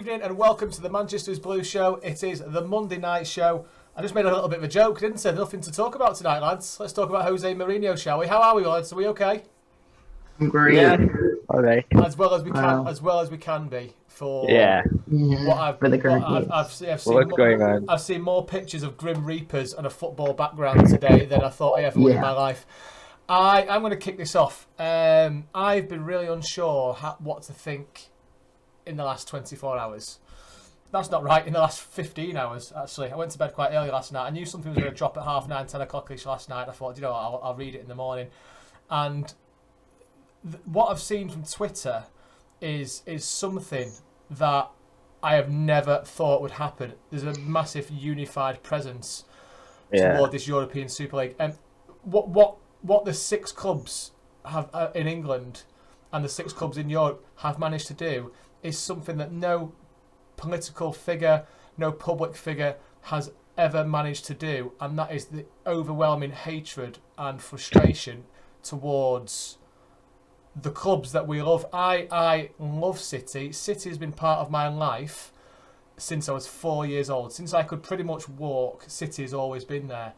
evening and welcome to the Manchester's Blue Show. It is the Monday night show. I just made a little bit of a joke, didn't I? Nothing to talk about tonight, lads. Let's talk about Jose Mourinho, shall we? How are we, lads? Are we okay? I'm great. Yeah. Okay. As well as we can, as well as we can be for what I've for the what current I've games. seen. What's going on? I've seen more pictures of Grim Reapers and a football background today than I thought I ever would in my life. I'm going to kick this off. I've been really unsure what to think in the last 24 hours. That's not right. In the last 15 hours, actually. I went to bed quite early last night. I knew something was going to drop at 9:30, 10 o'clock-ish last night. I thought, I'll read it in the morning. And what I've seen from Twitter is something that I have never thought would happen. There's a massive unified presence toward this European Super League. And what the 6 clubs have in England and the 6 clubs in Europe have managed to do is something that no political figure, no public figure has ever managed to do, and that is the overwhelming hatred and frustration towards the clubs that we love. I love City. City has been part of my life since I was 4 years old. Since I could pretty much walk, City has always been there.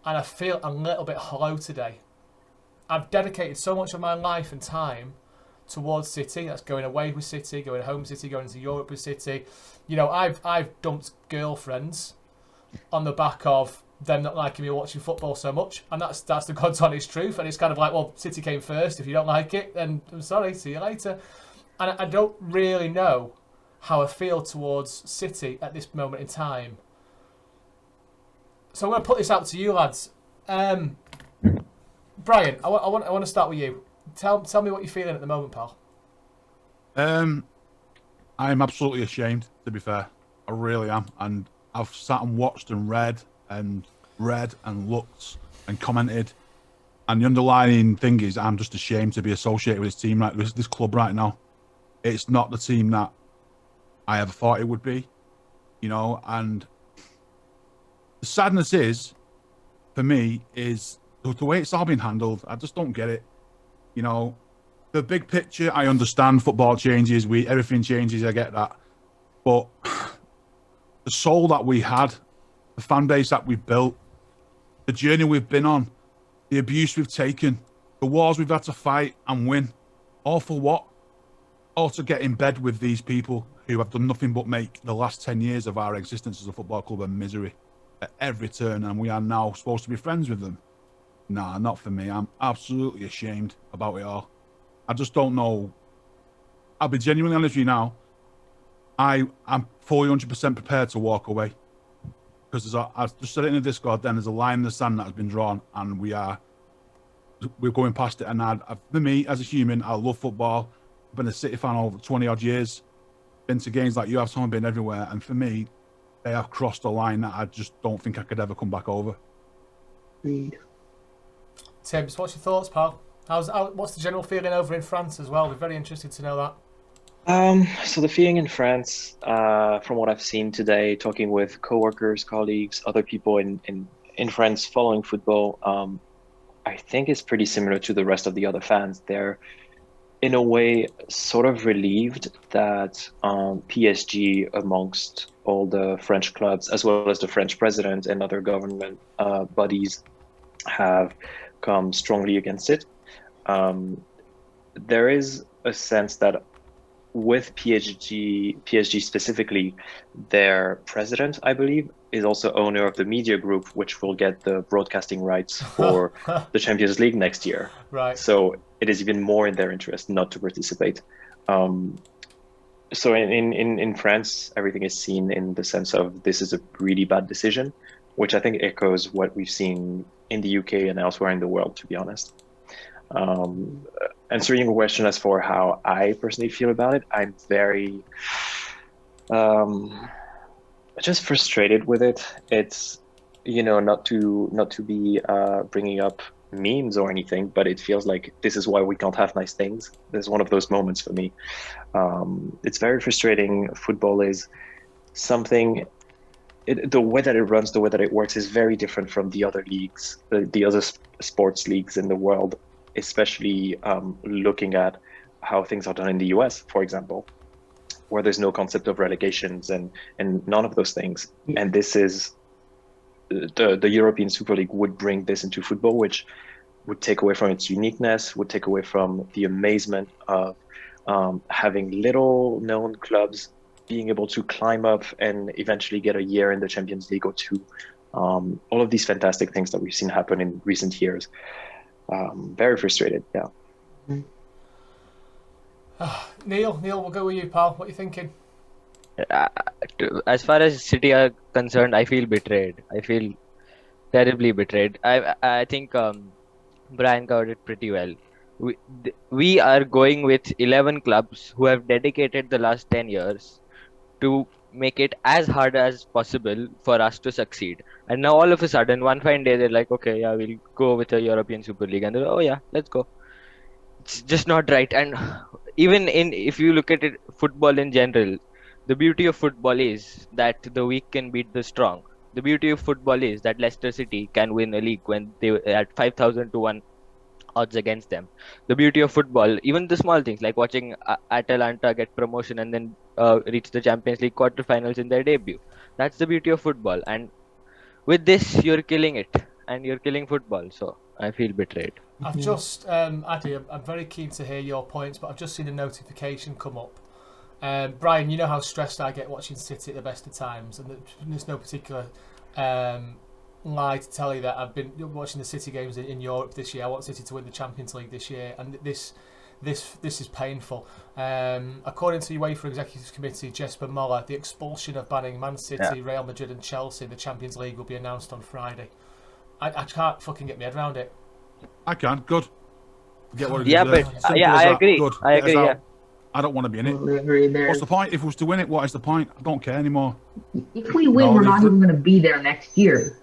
And I feel a little bit hollow today. I've dedicated so much of my life and time towards City. That's going away with City, going home with City, going to Europe with City. You know, I've dumped girlfriends on the back of them not liking me watching football so much, and that's the God's honest truth. And it's kind of like, well, City came first. If you don't like it, then I'm sorry, see you later. And I don't really know how I feel towards City at this moment in time. So I'm going to put this out to you, lads. Brian, I want to start with you. Tell me what you're feeling at the moment, pal. I'm absolutely ashamed, to be fair. I really am. And I've sat and watched and read and looked and commented. And the underlying thing is I'm just ashamed to be associated with this team, like this club right now. It's not the team that I ever thought it would be, you know. And the sadness is, for me, is the way it's all been handled. I just don't get it. You know, the big picture, I understand football changes, everything changes, I get that. But the soul that we had, the fan base that we've built, the journey we've been on, the abuse we've taken, the wars we've had to fight and win, all for what? All to get in bed with these people who have done nothing but make the last 10 years of our existence as a football club a misery at every turn, and we are now supposed to be friends with them. Nah, not for me. I'm absolutely ashamed about it all. I just don't know. I'll be genuinely honest with you now. I'm fully 100% prepared to walk away. Because I just said it in the Discord then, there's a line in the sand that has been drawn, and we're going past it. And for me, as a human, I love football. I've been a City fan over 20 odd years. Been to games like you have, someone been everywhere. And for me, they have crossed a line that I just don't think I could ever come back over. Agreed. Tibbs, what's your thoughts, pal? What's the general feeling over in France as well? We're very interested to know that. So the feeling in France, from what I've seen today, talking with coworkers, colleagues, other people in France following football, I think it's pretty similar to the rest of the other fans. They're, in a way, sort of relieved that PSG, amongst all the French clubs, as well as the French president and other government bodies, have come strongly against it. There is a sense that with PSG specifically, their president, I believe, is also owner of the media group, which will get the broadcasting rights for the Champions League next year. Right. So it is even more in their interest not to participate. So in France, everything is seen in the sense of this is a really bad decision, which I think echoes what we've seen in the UK and elsewhere in the world, to be honest. Answering your question as for how I personally feel about it, I'm very just frustrated with it. It's, you know, not to be bringing up memes or anything, but it feels like this is why we can't have nice things. This is one of those moments for me. It's very frustrating. Football is something. The way that it runs, the way that it works, is very different from the other leagues, the other sports leagues in the world, especially looking at how things are done in the US, for example, where there's no concept of relegations and none of those things. And this is the European Super League would bring this into football, which would take away from its uniqueness, would take away from the amazement of having little known clubs being able to climb up and eventually get a year in the Champions League or two. All of these fantastic things that we've seen happen in recent years. Very frustrated, yeah. Neil, we'll go with you, pal. What are you thinking? As far as City are concerned, I feel betrayed. I feel terribly betrayed. I think Brian covered it pretty well. We are going with 11 clubs who have dedicated the last 10 years to make it as hard as possible for us to succeed. And now all of a sudden, one fine day, they're like, okay, yeah, we'll go with a European Super League. And they're, oh yeah, let's go. It's just not right. And even if you look at it, football in general, the beauty of football is that the weak can beat the strong. The beauty of football is that Leicester City can win a league when they were at 5,000 to 1 odds against them. The beauty of football, even the small things like watching Atalanta get promotion and then reach the Champions League quarterfinals in their debut. That's the beauty of football. And with this, you're killing it and you're killing football. So I feel betrayed. I've just, Addy, I'm very keen to hear your points, but I've just seen a notification come up. Brian, you know how stressed I get watching City at the best of times, and there's no particular lie to tell you that I've been watching the City games in Europe this year. I want City to win the Champions League this year, and this is painful. According to the UEFA Executive Committee, Jesper Muller, the expulsion of banning Man City, Real Madrid and Chelsea in the Champions League will be announced on Friday. I can't fucking get my head around it. I can. Good. Get what it Yeah, is but there. yeah, I agree. Good. I Get us agree. out. Yeah. I don't want to be in it. Totally agree there. What's the point? If it was to win it, what is the point? I don't care anymore. If we win, No, we're they not put- even going to be there next year.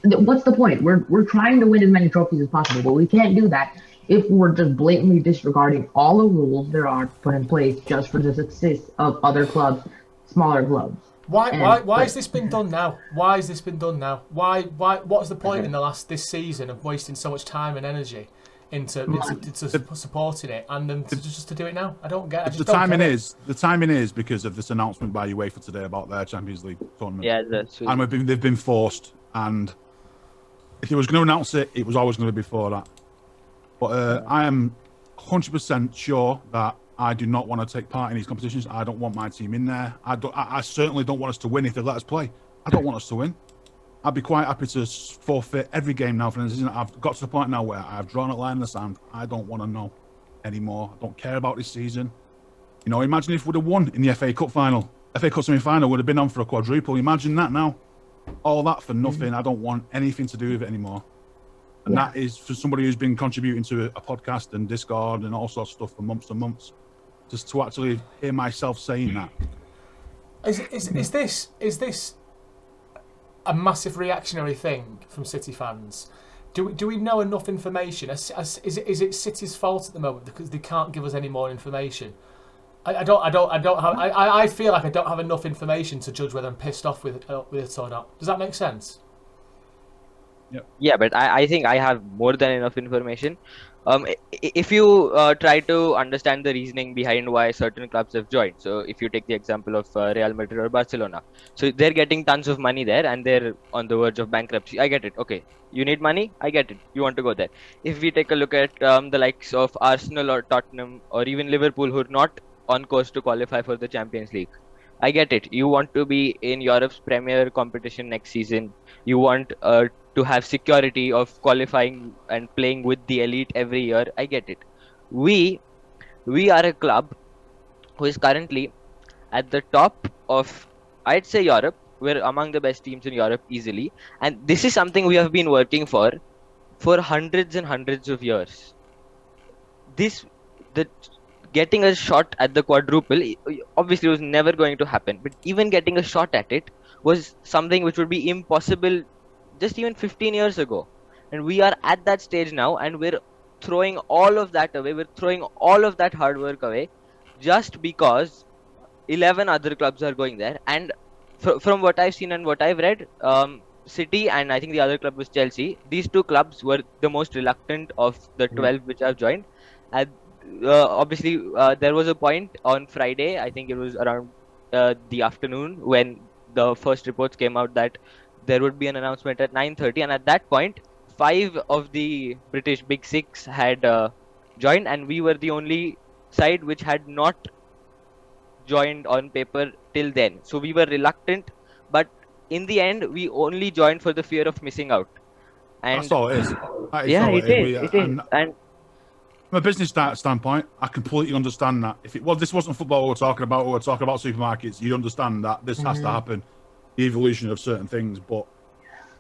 What's the point? We're trying to win as many trophies as possible, but we can't do that if we're just blatantly disregarding all the rules there are put in place just for the success of other clubs, smaller clubs. Why has this been done now? Why has this been done now? Why what's the point in this season of wasting so much time and energy into supporting it and then just to do it now? I don't get it. The timing is because of this announcement by UEFA today about their Champions League tournament. Yeah, And they've been forced. And if he was going to announce it, it was always going to be before that. But I am 100% sure that I do not want to take part in these competitions. I don't want my team in there. I certainly don't want us to win if they let us play. I don't want us to win. I'd be quite happy to forfeit every game now for the season. I've got to the point now where I've drawn a line in the sand. I don't want to know anymore. I don't care about this season. You know, imagine if we'd have won in the FA Cup final. FA Cup semi-final would have been on for a quadruple. Imagine that now. All that for nothing. I don't want anything to do with it anymore. And that is for somebody who's been contributing to a podcast and Discord and all sorts of stuff for months and months. Just to actually hear myself saying that. Is this a massive reactionary thing from City fans? Do we know enough information? Is it City's fault at the moment because they can't give us any more information? I feel like I don't have enough information to judge whether I'm pissed off with it or not. Does that make sense? Yeah, but I think I have more than enough information. If you try to understand the reasoning behind why certain clubs have joined, so if you take the example of Real Madrid or Barcelona, so they're getting tons of money there and they're on the verge of bankruptcy. I get it. Okay, you need money. I get it. You want to go there. If we take a look at the likes of Arsenal or Tottenham or even Liverpool, who are not on course to qualify for the Champions League, I get it. You want to be in Europe's premier competition next season. You want to have security of qualifying and playing with the elite every year. I get it. We are a club who is currently at the top of, I'd say, Europe. We're among the best teams in Europe easily. And this is something we have been working for hundreds and hundreds of years. Getting a shot at the quadruple obviously was never going to happen. But even getting a shot at it was something which would be impossible just even 15 years ago. And we are at that stage now, and we're throwing all of that away. We're throwing all of that hard work away just because 11 other clubs are going there. And from what I've seen and what I've read, City and I think the other club was Chelsea, these two clubs were the most reluctant of the 12 which have joined. And obviously there was a point on Friday, I think it was around the afternoon, when the first reports came out that there would be an announcement at 9:30, and at that point, five of the British Big Six had joined, and we were the only side which had not joined on paper till then. So we were reluctant, but in the end, we only joined for the fear of missing out. That's And all it is. That is yeah, all it it is. is. It is. And And from a business standpoint, I completely understand that. If this wasn't football we're talking about, or we're talking about supermarkets, you'd understand that this has to happen, the evolution of certain things. But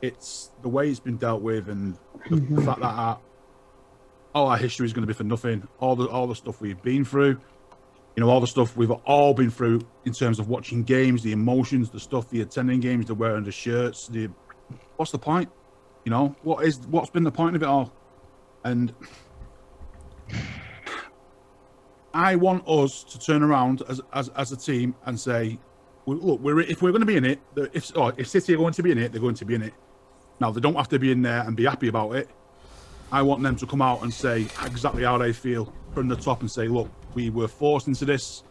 it's the way it's been dealt with, and the fact that all our history is going to be for nothing. All the stuff we've been through, all the stuff we've all been through in terms of watching games, the emotions, the stuff, the attending games, the wearing the shirts. What's the point? What's been the point of it all? And I want us to turn around as a team and say, look, if we're going to be in it, if City are going to be in it, they're going to be in it. Now, they don't have to be in there and be happy about it. I want them to come out and say exactly how they feel from the top and say, look, we were forced into this.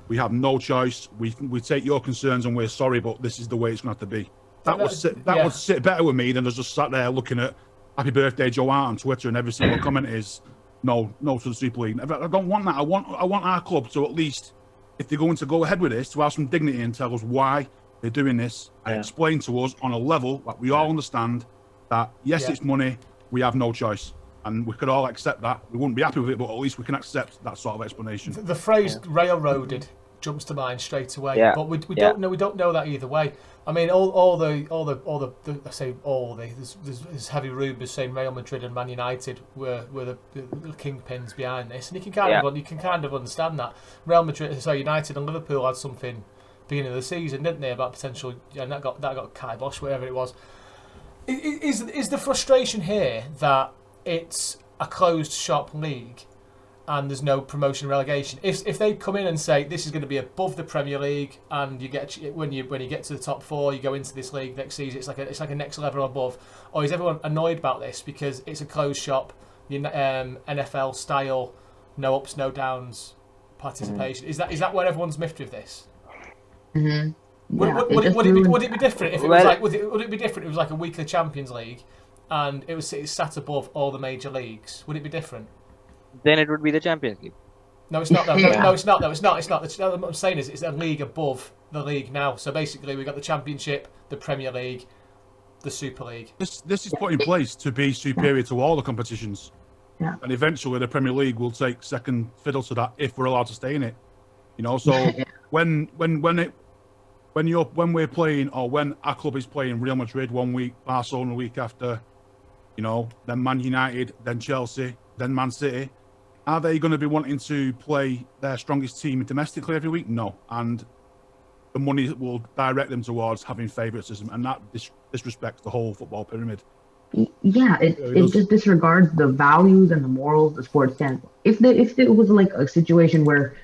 We have no choice. We take your concerns and we're sorry, but this is the way it's going to have to be. That would sit better with me than us just sat there looking at Happy Birthday Joe Hart on Twitter and every single comment is no to the Super League. I don't want that. I want our club to, at least, if they're going to go ahead with this, to have some dignity and tell us why they're doing this and explain to us on a level that we all understand that yes, it's money. We have no choice. And we could all accept that. We wouldn't be happy with it, but at least we can accept that sort of explanation. The phrase railroaded jumps to mind straight away, but we don't know that either way. I mean, there's heavy rumours saying Real Madrid and Man United were the kingpins behind this, and you can kind of understand that. United and Liverpool had something beginning of the season, didn't they, about potential, and that got kibosh, whatever it was. Is the frustration here that it's a closed shop league and there's no promotion relegation? If they come in and say this is going to be above the Premier League, and you get when you get to the top four, you go into this league next season, it's like a next level above, or is everyone annoyed about this because it's a closed shop, NFL style, no ups no downs participation? Is that where everyone's miffed with this? Yeah, Would it be different if it was like would it be different if it was like a weekly Champions League and it's sat above all the major leagues? Would it be different? Then it would be the Champions League. No, it's not. No, it's not. It's not. What I'm saying is it's a league above the league now. So basically, we've got the Championship, the Premier League, the Super League. This is put in place to be superior to all the competitions. Yeah. And eventually the Premier League will take second fiddle to that if we're allowed to stay in it. So when we're playing, or when our club is playing Real Madrid one week, Barcelona the week after, then Man United, then Chelsea, then Man City, are they going to be wanting to play their strongest team domestically every week? No. And the money will direct them towards having favouritism, and that disrespects the whole football pyramid. Yeah, it just disregards the values and the morals the sport stands for. If it was like a situation where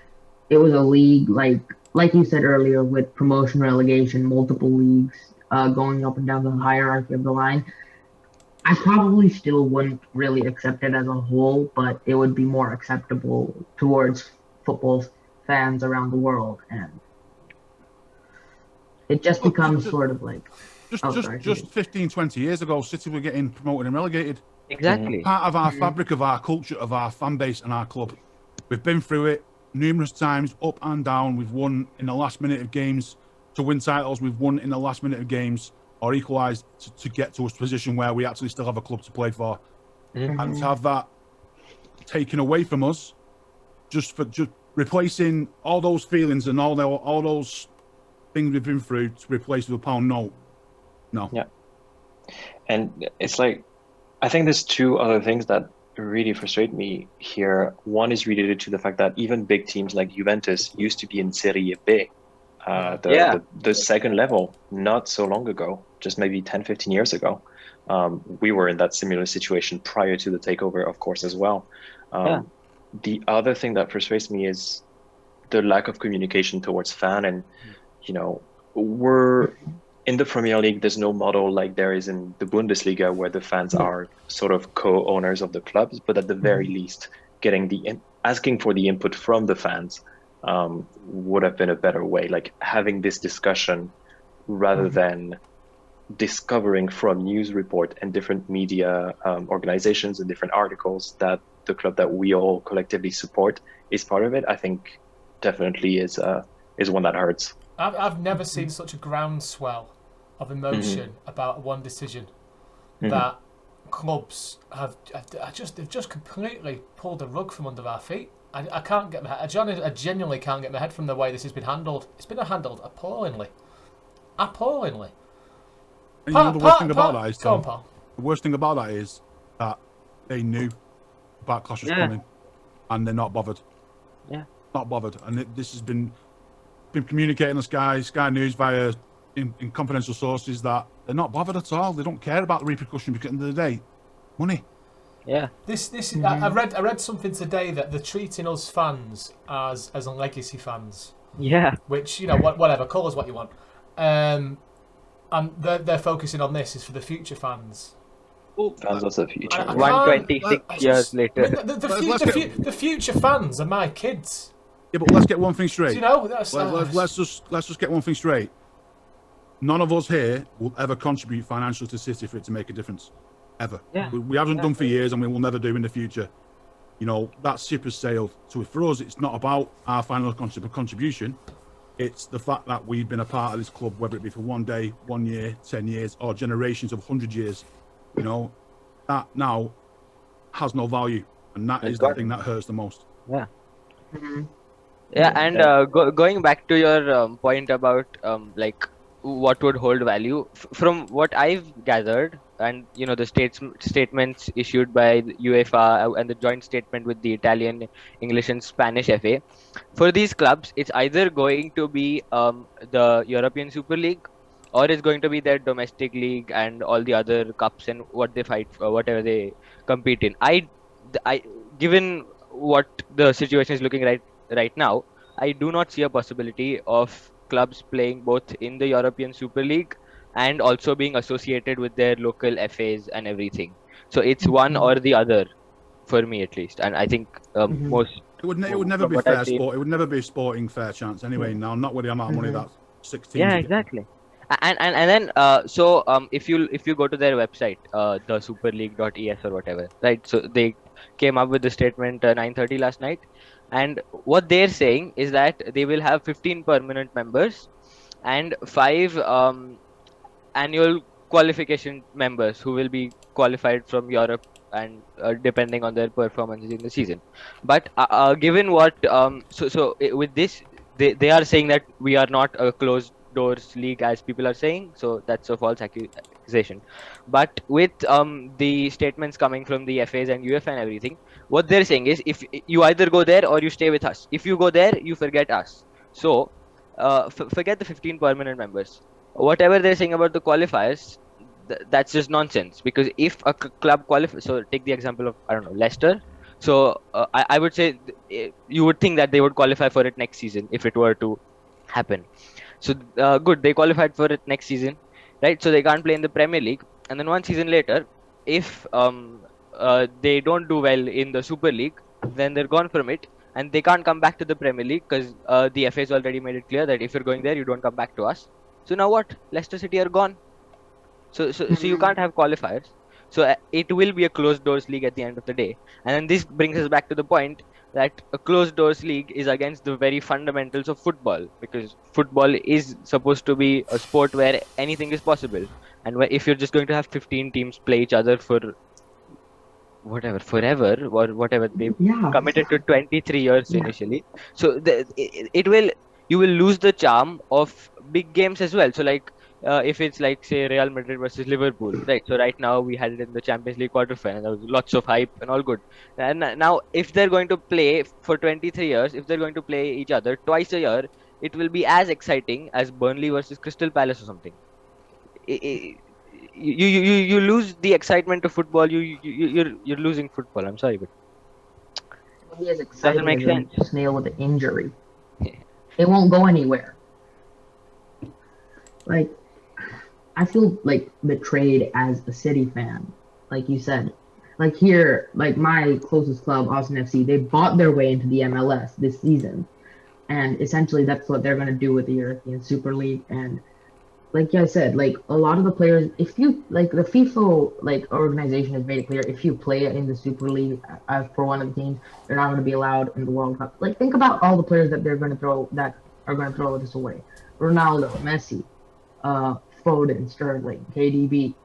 it was a league like you said earlier, with promotion, relegation, multiple leagues going up and down the hierarchy of the line, I probably still wouldn't really accept it as a whole, but it would be more acceptable towards football fans around the world, and it just becomes sort of like... Just 15, 20 years ago, City were getting promoted and relegated. Exactly. Part of our fabric, of our culture, of our fan base and our club. We've been through it numerous times, up and down. We've won in the last minute of games to win titles. We've won in the last minute of games, or equalised to get to a position where we actually still have a club to play for. And to have that taken away from us, just replacing all those feelings and all those things we've been through, to replace with a pound note. No. Yeah. And it's like, I think there's two other things that really frustrate me here. One is related to the fact that even big teams like Juventus used to be in Serie B, the second level, not so long ago, just maybe 10, 15 years ago. We were in that similar situation prior to the takeover, of course, as well. The other thing that frustrates me is the lack of communication towards fan. And, we're in the Premier League, there's no model like there is in the Bundesliga, where the fans are sort of co-owners of the clubs, but at the very least, getting the asking for the input from the fans would have been a better way, like having this discussion rather than discovering from news report and different media organizations and different articles that the club that we all collectively support is part of it. I think definitely is one that hurts. I've never seen such a groundswell of emotion about one decision that clubs they've just completely pulled the rug from under our feet. I can't get I genuinely can't get my head from the way this has been handled. It's been handled appallingly. And you know the worst thing about that is, Tom, the worst thing about that is that they knew backlash was coming, and they're not bothered. Yeah, not bothered. And this has been communicating to Sky News via in confidential sources that they're not bothered at all. They don't care about the repercussion because at the end of the day, money. Yeah. This I read something today that they're treating us fans as legacy fans. Yeah. Which, you know, whatever, call us what you want. And they're focusing on this is for the future fans. Fans of the future. 126 years later. I mean, the future fans are my kids. Yeah, but let's get one thing straight. Do you know, let's just get one thing straight. None of us here will ever contribute financially to City for it to make a difference, ever. Yeah. We haven't done for years, and we will never do in the future. You know, that ship has sailed. So for us, it's not about our final contribution. It's the fact that we've been a part of this club, whether it be for 1 day, 1 year, 10 years, or generations of 100 years. You know, that now has no value, and that is the thing that hurts the most. Yeah. Yeah, and going back to your point about like what would hold value, from what I've gathered, and you know the statements issued by the UEFA and the joint statement with the Italian, English, and Spanish FA, for these clubs, it's either going to be the European Super League, or it's going to be their domestic league and all the other cups and what they fight for, whatever they compete in. I given what the situation is looking right now, I do not see a possibility of clubs playing both in the European Super League and also being associated with their local FAs and everything. So it's one or the other, for me at least. And I think most. It would never be fair sport. It would never be a sporting fair chance anyway. Now, not with the amount of money that 16. Yeah, exactly. And then if you go to their website, the superleague.es or whatever, right? So they came up with the statement 9:30 last night, and what they're saying is that they will have 15 permanent members and 5 annual qualification members who will be qualified from Europe and depending on their performances in the season. But given what with this, they are saying that we are not a closed doors league as people are saying, so that's a false accusation. But with the statements coming from the FAs and UEFA and everything, what they're saying is if you either go there or you stay with us. If you go there, you forget us. So forget the 15 permanent members. Whatever they're saying about the qualifiers, that's just nonsense, because if a club qualifies, so take the example of, I don't know, Leicester. So I would say you would think that they would qualify for it next season if it were to happen. So good, they qualified for it next season, right? So they can't play in the Premier League, and then 1 season later, if they don't do well in the Super League, then they're gone from it, and they can't come back to the Premier League because the FA's already made it clear that if you're going there, you don't come back to us. So now what? Leicester City are gone. So you can't have qualifiers. So it will be a closed doors league at the end of the day. And then this brings us back to the point that a closed doors league is against the very fundamentals of football, because football is supposed to be a sport where anything is possible. And if you're just going to have 15 teams play each other for forever or whatever, they've committed to 23 years initially. So you will lose the charm of big games as well. So like if it's like say Real Madrid versus Liverpool, right? So right now we had it in the Champions League quarterfinal. There was lots of hype and all good. And now if they're going to play for 23 years, if they're going to play each other twice a year, it will be as exciting as Burnley versus Crystal Palace or something. You lose the excitement of football. You're losing football. I'm sorry, but It'll be as exciting doesn't make as sense. a snail with an injury. It won't go anywhere. Like, I feel like betrayed as a City fan. Like you said, Like here, like my closest club, Austin FC, they bought their way into the MLS this season, and essentially that's what they're gonna do with the European Super League. And like I said, like a lot of the players, if you like the FIFA like organization has made it clear, if you play in the Super League as for one of the teams, you're not going to be allowed in the World Cup. Like think about all the players that they're going to throw that are going to throw this away: Ronaldo, Messi, Foden, Sterling, KDB,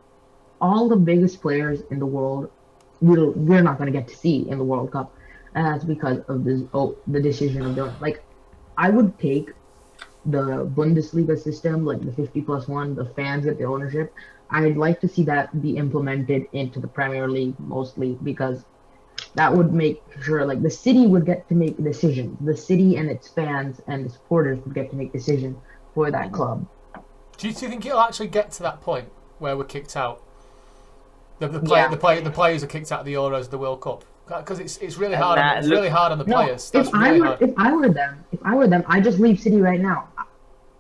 all the biggest players in the world. We're not going to get to see in the World Cup, and that's because of this the decision of doing. Like I would take the Bundesliga system, like the 50+1, the fans get the ownership. I'd like to see that be implemented into the Premier League mostly because that would make sure like the city would get to make decisions. The city and its fans and the supporters would get to make decisions for that club. Do you think it'll actually get to that point where we're kicked out? The players are kicked out of the Euros, the World Cup, because it's really hard. It's really hard on the players. If I were them, I just leave City right now,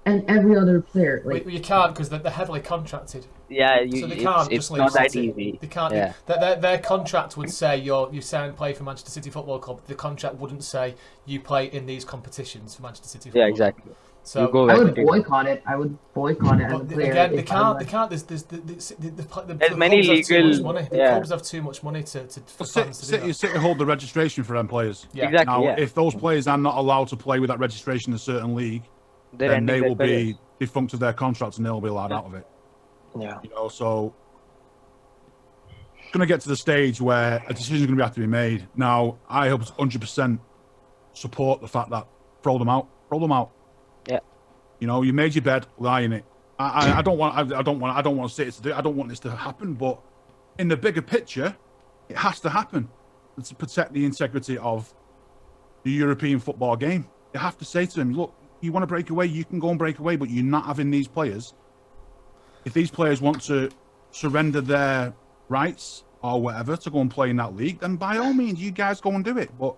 and every other player. Like you can't because they're heavily contracted. Yeah, so they can't it's just leave not that City. easy. They can't. Yeah. Their contract would say you sign and play for Manchester City Football Club. The contract wouldn't say you play in these competitions for Manchester City Football Yeah, exactly. Club. So I would boycott it. As a player. Again, they can't. There's many legal. The clubs have too much money for fans to do that. City hold the registration for them players. Yeah. Exactly. Now, if those players are not allowed to play with that registration in a certain league, then they will be defunct of their contracts and they'll be allowed out of it. Yeah. So it's going to get to the stage where a decision is going to have to be made. Now, I hope 100% support the fact that throw them out. Yeah. You made your bed, lie in it. I don't want City to do it. I don't want this to happen. But in the bigger picture, it has to happen to protect the integrity of the European football game. You have to say to them, look, you want to break away, you can go and break away, but you're not having these players. If these players want to surrender their rights or whatever to go and play in that league, then by all means, you guys go and do it. But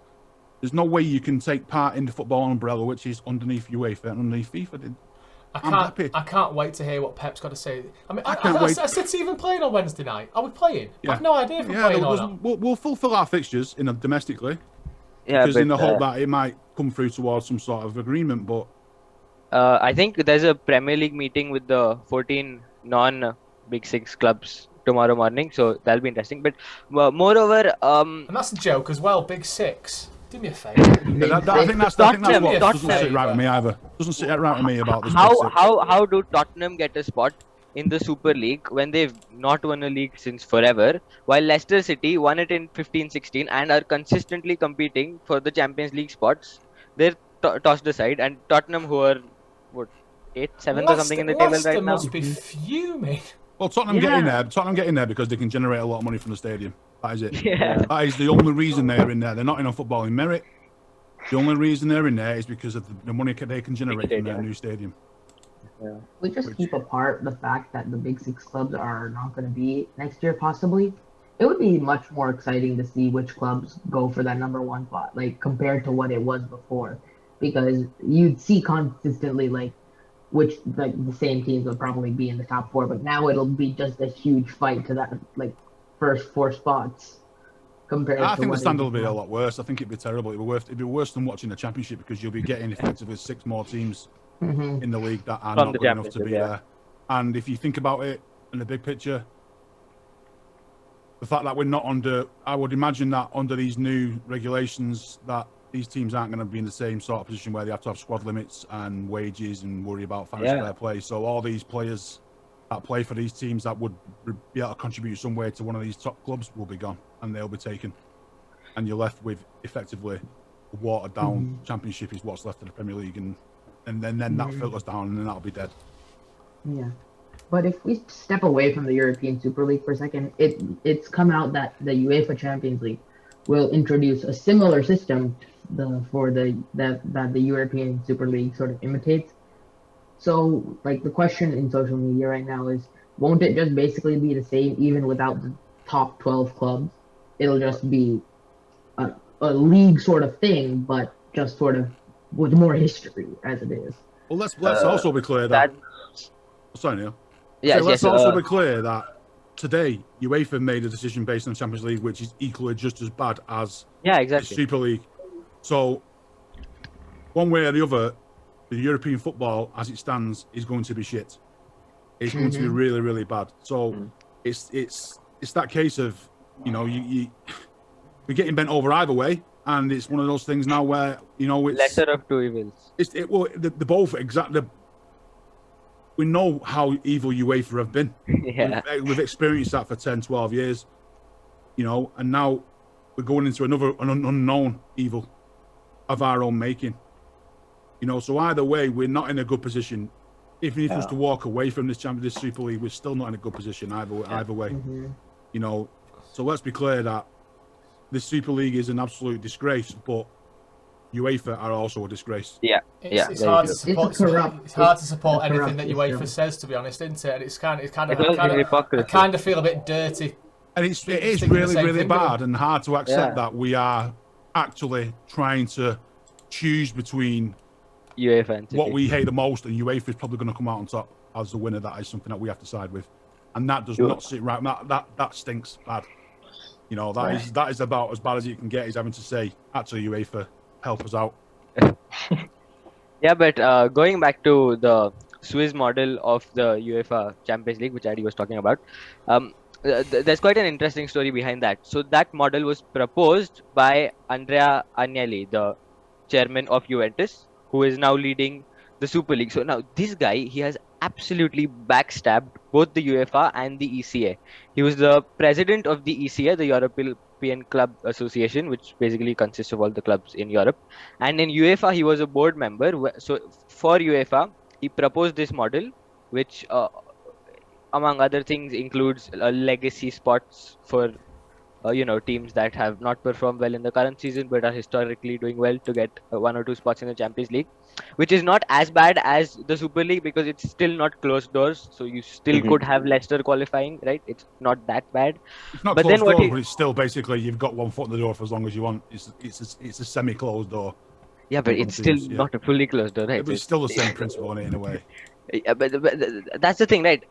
there's no way you can take part in the football umbrella, which is underneath UEFA and underneath FIFA. I can't wait to hear what Pep's got to say. I mean, I City even playing on Wednesday night. Are we playing? Yeah. I have no idea if we're playing or not. We'll fulfil our fixtures domestically. Yeah, because in the hope that it might come through towards some sort of agreement, but I think there's a Premier League meeting with the 14 non-Big Six clubs tomorrow morning, so that'll be interesting. But moreover, and that's a joke as well. Big Six. Do me a favour. I think that's what doesn't sit right with me either. Doesn't sit right with me about this. How do Tottenham get a spot in the Super League when they've not won a league since forever, while Leicester City won it in 15-16 and are consistently competing for the Champions League spots? They're tossed aside, and Tottenham, who are 8th, 7th or something in the table right now, must be fuming. Well, Tottenham get in there because they can generate a lot of money from the stadium. That is it. Yeah. That is the only reason they're in there. They're not in on footballing merit. The only reason they're in there is because of the money they can generate from their new stadium. Yeah. We just keep apart the fact that the Big Six clubs are not going to be next year, possibly. It would be much more exciting to see which clubs go for that number one spot, like compared to what it was before, because you'd see consistently which the same teams would probably be in the top four, but now it'll be just a huge fight to that first four spots. I think the standard will be a lot worse. I think it'd be terrible. It'd be worse than watching the Championship because you'll be getting effectively 6 more teams in the league that are not good enough to be there. And if you think about it in the big picture, the fact that we're not I would imagine that under these new regulations that these teams aren't going to be in the same sort of position where they have to have squad limits and wages and worry about financial fair play. So all these players that play for these teams that would be able to contribute some way to one of these top clubs will be gone and they'll be taken. And you're left with effectively a watered down Championship is what's left of the Premier League, and then that filters down and then that'll be dead. Yeah. But if we step away from the European Super League for a second, it's come out that the UEFA Champions League will introduce a similar system that the European Super League sort of imitates. So, the question in social media right now is, won't it just basically be the same even without the top 12 clubs? It'll just be a league sort of thing, but just sort of with more history as it is. Well, let's also be clear that... Sorry, Neil. Let's also be clear that today, UEFA made a decision based on the Champions League, which is equally just as bad as the Super League. So, one way or the other, the European football, as it stands, is going to be shit. It's going to be really, really bad. So, it's that case of, you know, we're getting bent over either way, and it's one of those things now where, you know, it's lesser of two evils. They're both exactly. We know how evil UEFA have been. Yeah. We've experienced that for 10, 12 years, you know, and now we're going into an unknown evil of our own making. You know, so either way, we're not in a good position. Even if it was to walk away from this Super League, we're still not in a good position either way. You know, so let's be clear that this Super League is an absolute disgrace, but UEFA are also a disgrace. It's hard to support. It's hard to support anything that UEFA says, to be honest, isn't it? And it's kind of I kind of feel a bit dirty. And it is really, really bad and hard to accept that we are actually trying to choose between UEFA and what we hate the most, and UEFA is probably going to come out on top as the winner. That is something that we have to side with, and that does not sit right. That stinks bad. You know, that is about as bad as you can get. Is having to say, actually, UEFA, help us out. Yeah, but going back to the Swiss model of the UEFA Champions League, which Adi was talking about, there's quite an interesting story behind that. So that model was proposed by Andrea Agnelli, the chairman of Juventus, who is now leading the Super League. So now this guy, he has absolutely backstabbed both the UEFA and the ECA. He was the president of the ECA, the European Club Association, which basically consists of all the clubs in Europe. And in UEFA, he was a board member. So for UEFA, he proposed this model, which, among other things, includes legacy spots for teams that have not performed well in the current season but are historically doing well to get one or two spots in the Champions League, which is not as bad as the Super League because it's still not closed doors. So you still could have Leicester qualifying, right? It's not that bad. It's not closed door, but it's still basically you've got one foot in the door for as long as you want. It's a semi-closed door. Yeah, but it's still not a fully closed door, right? Yeah, but it's still the same principle in a way. Yeah, but that's the thing, right?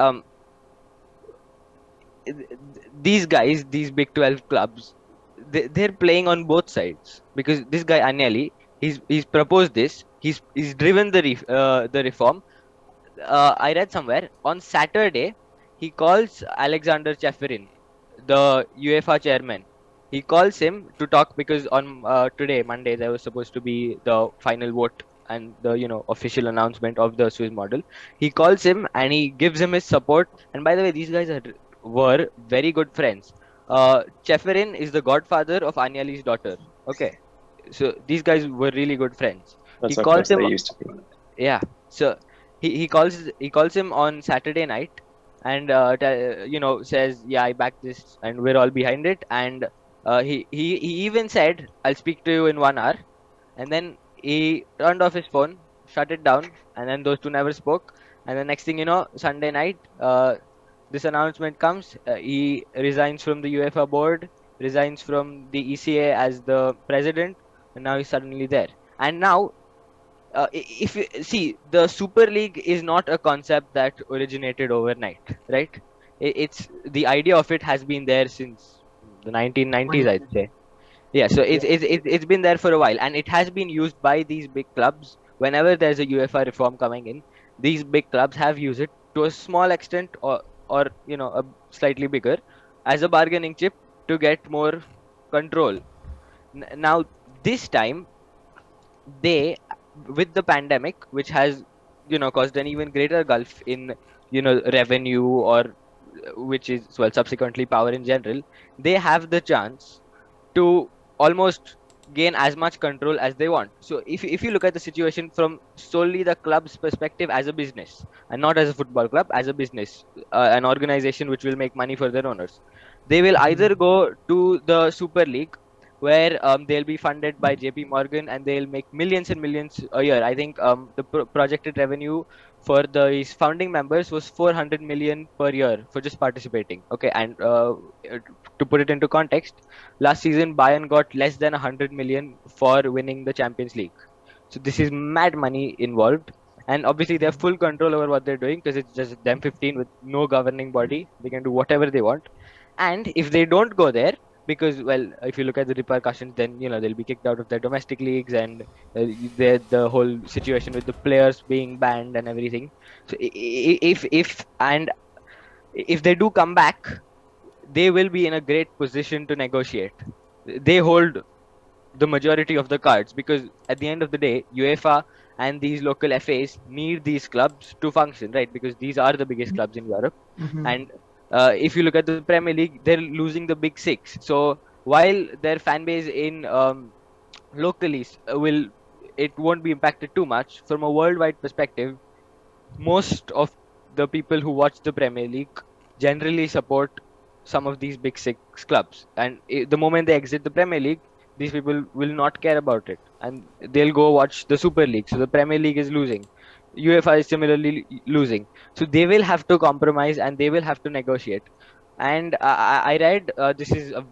These guys, these Big 12 clubs, they're playing on both sides because this guy Agnelli, he's proposed this. He's driven the reform. I read somewhere on Saturday, he calls Alexander Cheferin, the UEFA chairman. He calls him to talk because on today, Monday, there was supposed to be the final vote and the official announcement of the Swiss model. He calls him and he gives him his support. And by the way, these guys were very good friends. Cheferin is the godfather of Agnelli's daughter. Okay, so these guys were really good friends. That's how close they used to be. Yeah, so he calls him on Saturday night and says, yeah, I back this and we're all behind it. And he even said, I'll speak to you in 1 hour. And then he turned off his phone, shut it down, and then those two never spoke. And the next thing you know, Sunday night, this announcement comes. He resigns from the UEFA board, resigns from the ECA as the president, and now he's suddenly there. And now, if you see, the Super League is not a concept that originated overnight, right? It's the idea of it has been there since the 1990s, I'd say. Yeah, so it's been there for a while, and it has been used by these big clubs. Whenever there's a UEFA reform coming in, these big clubs have used it to a small extent or a slightly bigger as a bargaining chip to get more control. Now this time, they, with the pandemic, which has caused an even greater gulf in revenue, or which is subsequently power in general, they have the chance to almost gain as much control as they want. So if you look at the situation from solely the club's perspective as a business and not as a football club, as a business, an organization which will make money for their owners, they will either go to the Super League where they'll be funded by JP Morgan and they'll make millions and millions a year. I think the projected revenue for the founding members was 400 million per year for just participating. Okay, and to put it into context, last season Bayern got less than 100 million for winning the Champions League. So this is mad money involved, and obviously they have full control over what they're doing because it's just them 15 with no governing body. They can do whatever they want, and if they don't go there, because well, if you look at the repercussions, then they'll be kicked out of their domestic leagues, and the whole situation with the players being banned and everything. So if they do come back, they will be in a great position to negotiate. They hold the majority of the cards because at the end of the day, UEFA and these local FAs need these clubs to function, right? Because these are the biggest clubs in Europe. And if you look at the Premier League, they're losing the big six. So while their fan base in locally it won't be impacted too much, from a worldwide perspective, most of the people who watch the Premier League generally support some of these big six clubs. And the moment they exit the Premier League, these people will not care about it, and they'll go watch the Super League. So the Premier League is losing. UEFA is similarly losing. So they will have to compromise and they will have to negotiate. And I read this is a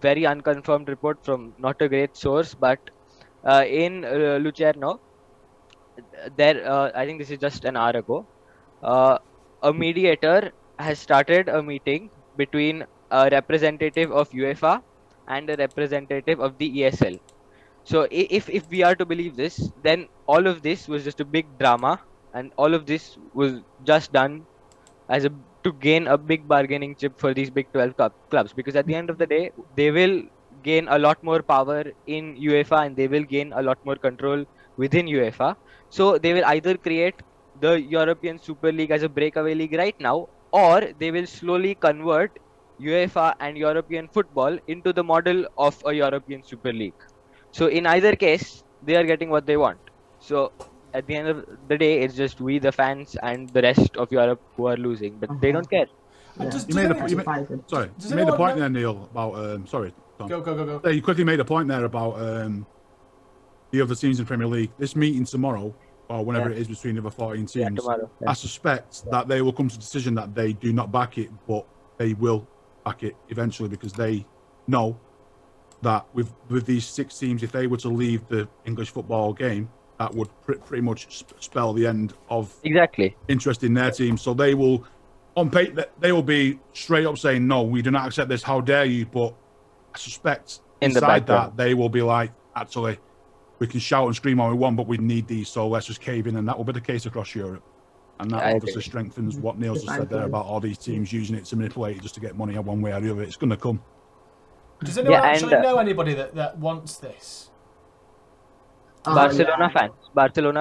very unconfirmed report from not a great source, but in Lucerno, I think this is just an hour ago, uh, a mediator has started a meeting between a representative of UEFA and a representative of the ESL. So if we are to believe this, then all of this was just a big drama, and all of this was just done as a to gain a big bargaining chip for these big 12 clubs, because at the end of the day they will gain a lot more power in UEFA and they will gain a lot more control within UEFA. So they will either create the European Super League as a breakaway league right now, or they will slowly convert UEFA and European football into the model of a European Super League. So in either case, they are getting what they want. So at the end of the day, it's just we, the fans, and the rest of Europe who are losing, but they don't care. Yeah. Does You made anyone- you made a point there, Neil, about sorry, Tom. Go. You quickly made a point there about the other teams in the Premier League. This meeting tomorrow, or whenever it is between the other 14 teams, Tomorrow. I suspect that they will come to the decision that they do not back it, but they will back it eventually because they know that with these 6 teams, if they were to leave the English football game, that would pretty much spell the end of Exactly interest in their team. So they will, on paper, they will be straight up saying, no, we do not accept this. How dare you? But I suspect in the inside background, that they will be like, actually, we can shout and scream all we want, but we need these, so let's just cave in. And that will be the case across Europe. And that I obviously agree. strengthens what Neil's just said there about all these teams using it to manipulate it just to get money one way or the other. It's going to come. Does anyone Yeah, actually and, know anybody that wants this? Barcelona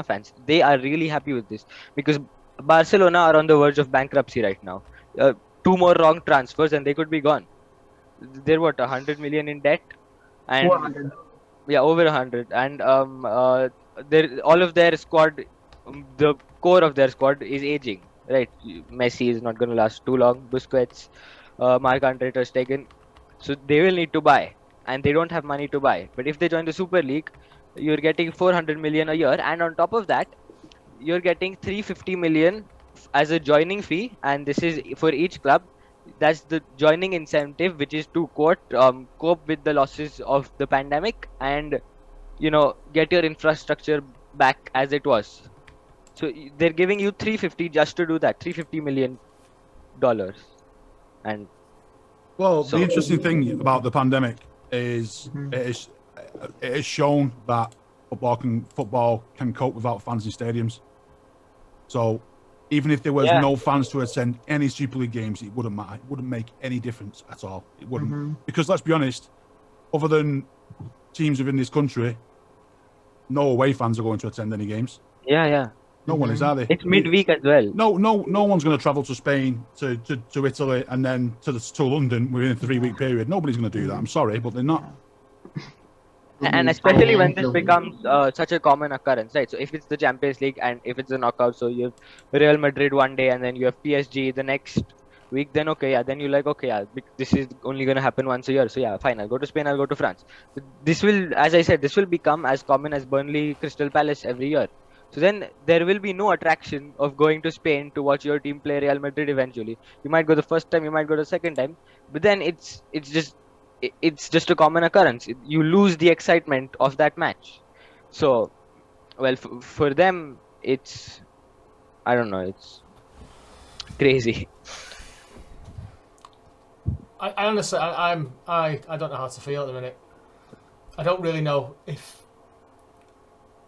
fans, they are really happy with this because Barcelona are on the verge of bankruptcy right now. 2 more wrong transfers and they could be gone. They're 100 million in debt, and 400. yeah, over 100, and all of their squad, the core of their squad is aging, right? Messi is not going to last too long. Busquets, Marc-Andre ter Stegen, so they will need to buy, and they don't have money to buy. But if they join the Super League, you're getting 400 million a year, and on top of that, you're getting 350 million as a joining fee, and this is for each club. That's the joining incentive, which is to cope with the losses of the pandemic and get your infrastructure back as it was. So they're giving you 350 just to do that, 350 million dollars. And Well, so the interesting thing about the pandemic is it is shown that football can cope without fans in stadiums. So even if there was no fans to attend any Super League games, it wouldn't matter. It wouldn't make any difference at all. It wouldn't. Because let's be honest, other than teams within this country, no away fans are going to attend any games. yeah. No one is, are they? It's midweek as well. No one's going to travel to Spain, to Italy, and then to London within a 3-week period. Nobody's going to do that. I'm sorry, but they're not. And especially when this becomes such a common occurrence, right? So if it's the Champions League and if it's a knockout, so you have Real Madrid one day and then you have PSG the next week, then then you're like, this is only going to happen once a year. So yeah, fine, I'll go to Spain, I'll go to France. But this will, as I said, this will become as common as Burnley Crystal Palace every year. So then there will be no attraction of going to Spain to watch your team play Real Madrid eventually. You might go the first time, you might go the second time, but then it's just a common occurrence. You lose the excitement of that match. So, well, for them, it's I don't know. It's crazy. I honestly, I don't know how to feel at the minute. I don't really know if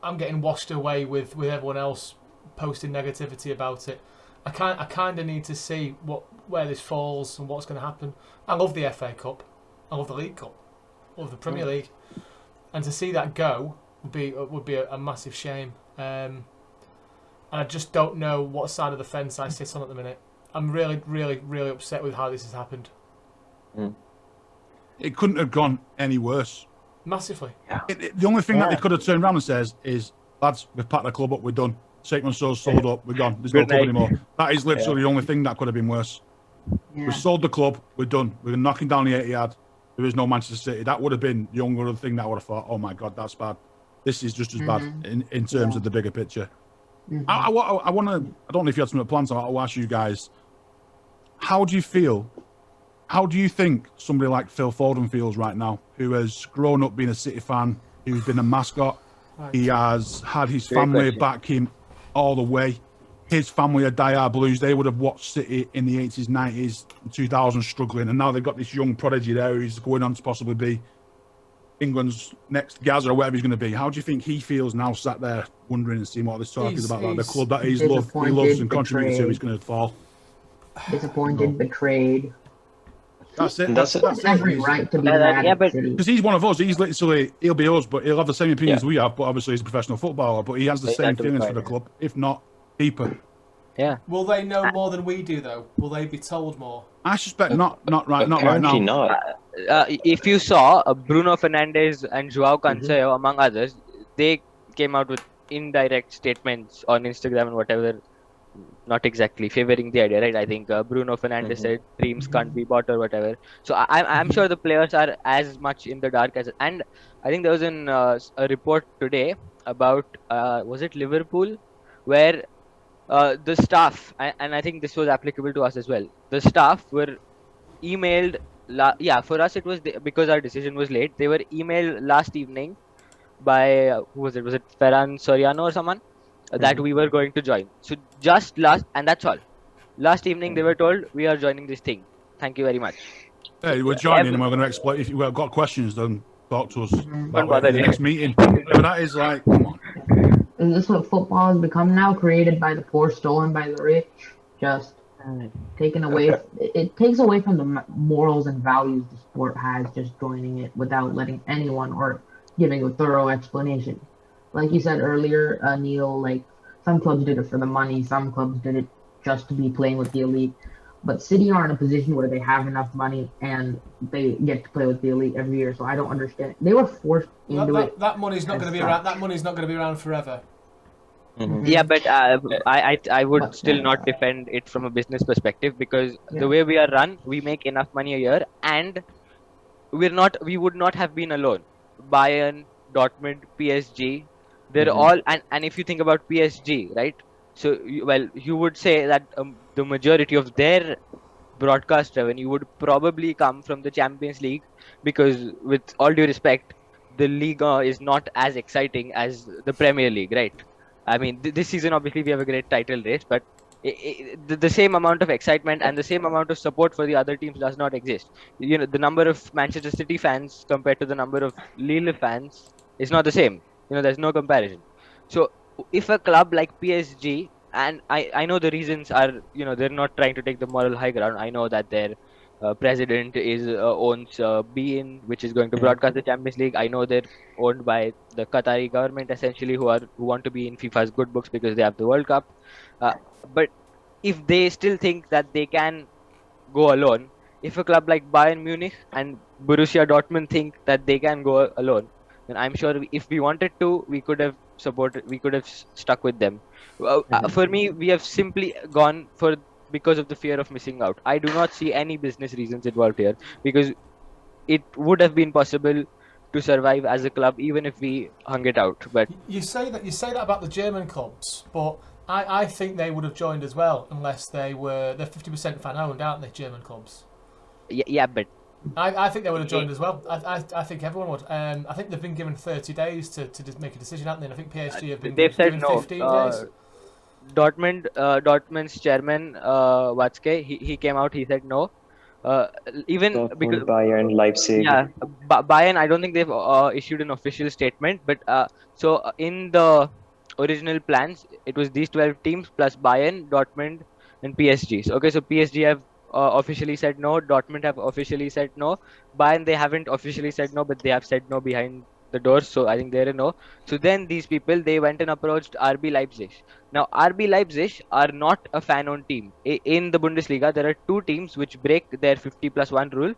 I'm getting washed away with everyone else posting negativity about it. I kind of need to see where this falls and what's going to happen. I love the FA Cup. I love the League Cup. I love the Premier League. And to see that go would be a massive shame. And I just don't know what side of the fence I sit on at the minute. I'm really, really, really upset with how this has happened. It couldn't have gone any worse. Massively. Yeah. The only thing that they could have turned around and says is, lads, we've packed the club up, we're done. Shakeman So's sold up, we're gone. There's no club anymore. That is literally the only thing that could have been worse. Yeah. We sold the club, we're done. We're knocking down the 80-yard. There is no Manchester City. That would have been the only other thing that I would have thought, oh my God, that's bad. This is just as bad in terms of the bigger picture. I want to, I don't know if you had some plans, I'll ask you guys, how do you feel? How do you think somebody like Phil Foden feels right now, who has grown up being a City fan, who's been a mascot, he has had his family back him all the way. His family are diehard Blues. They would have watched City in the 80s, 90s, 2000s struggling, and now they've got this young prodigy there who's going on to possibly be England's next Gaza or whatever he's going to be. How do you think he feels now, sat there wondering and seeing what this talk is about? Like the club that he loves and contributes to, he's going to fall. Disappointed, betrayed. That's it. That's it. That's every right to be mad at City. Because he's one of us. He'll be us, but he'll have the same opinions we have. But obviously, he's a professional footballer. But he has the same feelings for the club, if not deeper. Yeah. Will they know more than we do, though? Will they be told more? I suspect not right now. Apparently not. If you saw Bruno Fernandes and Joao Cancelo, among others, they came out with indirect statements on Instagram and whatever, not exactly favoring the idea, right? I think Bruno Fernandes said dreams can't be bought or whatever. So I'm sure the players are as much in the dark as. And I think there was a report today about was it Liverpool, where the staff, and I think this was applicable to us as well. The staff were emailed. For us it was because our decision was late. They were emailed last evening by who was it? Was it Ferran Soriano or someone that we were going to join? So and that's all. Last evening they were told we are joining this thing. Thank you very much. Hey, we're joining and we're going to explain. If you've got questions, then talk to us about the next meeting. But that is like, come on. Is this what football has become now? Created by the poor, stolen by the rich, just taken away. It takes away from the morals and values the sport has, just joining it without letting anyone or giving a thorough explanation. Like you said earlier, Neil, like some clubs did it for the money, some clubs did it just to be playing with the elite. But City are in a position where they have enough money and they get to play with the elite every year. So I don't understand. They were forced into it. That money's not going to be around. That money's not going to be around forever. Yeah, but I would still not defend it from a business perspective, because the way we are run, we make enough money a year, and we would not have been alone. Bayern, Dortmund, PSG, they're all, and if you think about PSG, right? So you would say that the majority of their broadcast revenue would probably come from the Champions League, because with all due respect, the Liga is not as exciting as the Premier League, right? I mean, this season obviously we have a great title race, but the same amount of excitement and the same amount of support for the other teams does not exist. You know, the number of Manchester City fans compared to the number of Lille fans is not the same. You know, there's no comparison. So if a club like PSG, and I know the reasons are, you know, they're not trying to take the moral high ground. I know that their president owns beIN, which is going to broadcast the Champions League. I know they're owned by the Qatari government, essentially, who want to be in FIFA's good books because they have the World Cup. But if they still think that they can go alone, if a club like Bayern Munich and Borussia Dortmund think that they can go alone, then I'm sure if we wanted to, we could have stuck with them. For me, we have simply gone because of the fear of missing out. I do not see any business reasons involved here, because it would have been possible to survive as a club even if we hung it out. But you say that about the German clubs, but I think they would have joined as well unless they're 50% fan owned, aren't they, German clubs? Yeah, but I think they would have joined as well. I think everyone would. I think they've been given 30 days to make a decision, haven't they? And I think PSG have been given no. 15 days. Dortmund's chairman Watzke, he came out. He said no. Even because Dortmund, Bayern, Leipzig. yeah, Bayern, I don't think they've issued an official statement, but in the original plans, it was these 12 teams plus Bayern, Dortmund, and PSG. So, okay, so PSG have officially said no, Dortmund have officially said no, Bayern they haven't officially said no, but they have said no behind the doors. So I think they're a no. So then these people they went and approached RB Leipzig. Now RB Leipzig are not a fan-owned team. In the Bundesliga, there are two teams which break their 50+1 rule,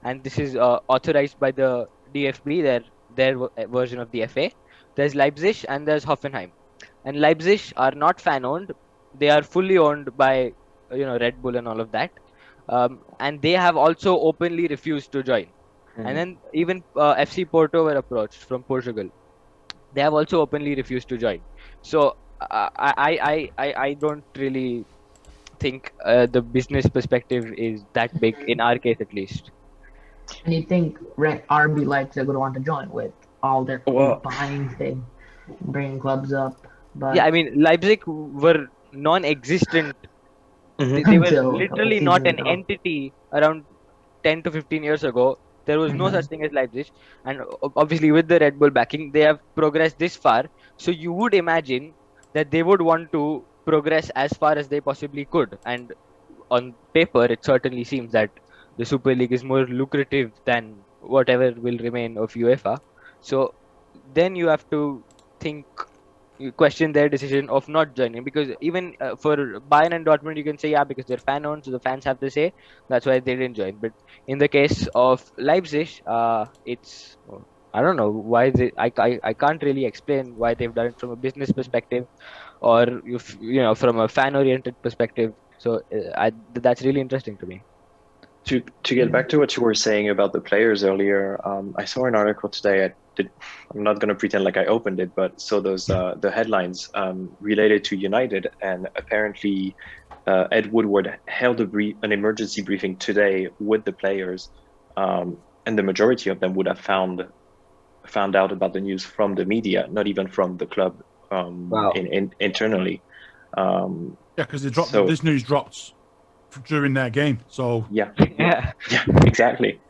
and this is authorized by the DFB, their version of the FA. There's Leipzig and there's Hoffenheim, and Leipzig are not fan owned; they are fully owned by Red Bull and all of that, and they have also openly refused to join. And then even FC Porto were approached from Portugal. They have also openly refused to join. So I don't really think the business perspective is that big in our case at least. And you think RB Leipzig would want to join with all their buying thing, bringing clubs up. But Yeah, I mean Leipzig were non-existent. They were until a couple literally not seasons an ago. entity around 10 to 15 years ago. There was no such thing as Leipzig, and obviously with the Red Bull backing, they have progressed this far. So you would imagine that they would want to progress as far as they possibly could. And on paper, it certainly seems that the Super League is more lucrative than whatever will remain of UEFA. So then you have to think, you question their decision of not joining, because even for Bayern and Dortmund, you can say yeah, because they're fan owned, so the fans have to say that's why they didn't join. But in the case of Leipzig, it's I don't know why I can't really explain why they've done it from a business perspective, or from a fan oriented perspective. So that's really interesting to me. To get back to what you were saying about the players earlier, I saw an article today. I'm not going to pretend like I opened it, but saw those the headlines related to United, and apparently Ed Woodward held an emergency briefing today with the players, and the majority of them would have found out about the news from the media, not even from the club Wow. internally. Yeah, because this news dropped during their game. So yeah, Yeah, exactly.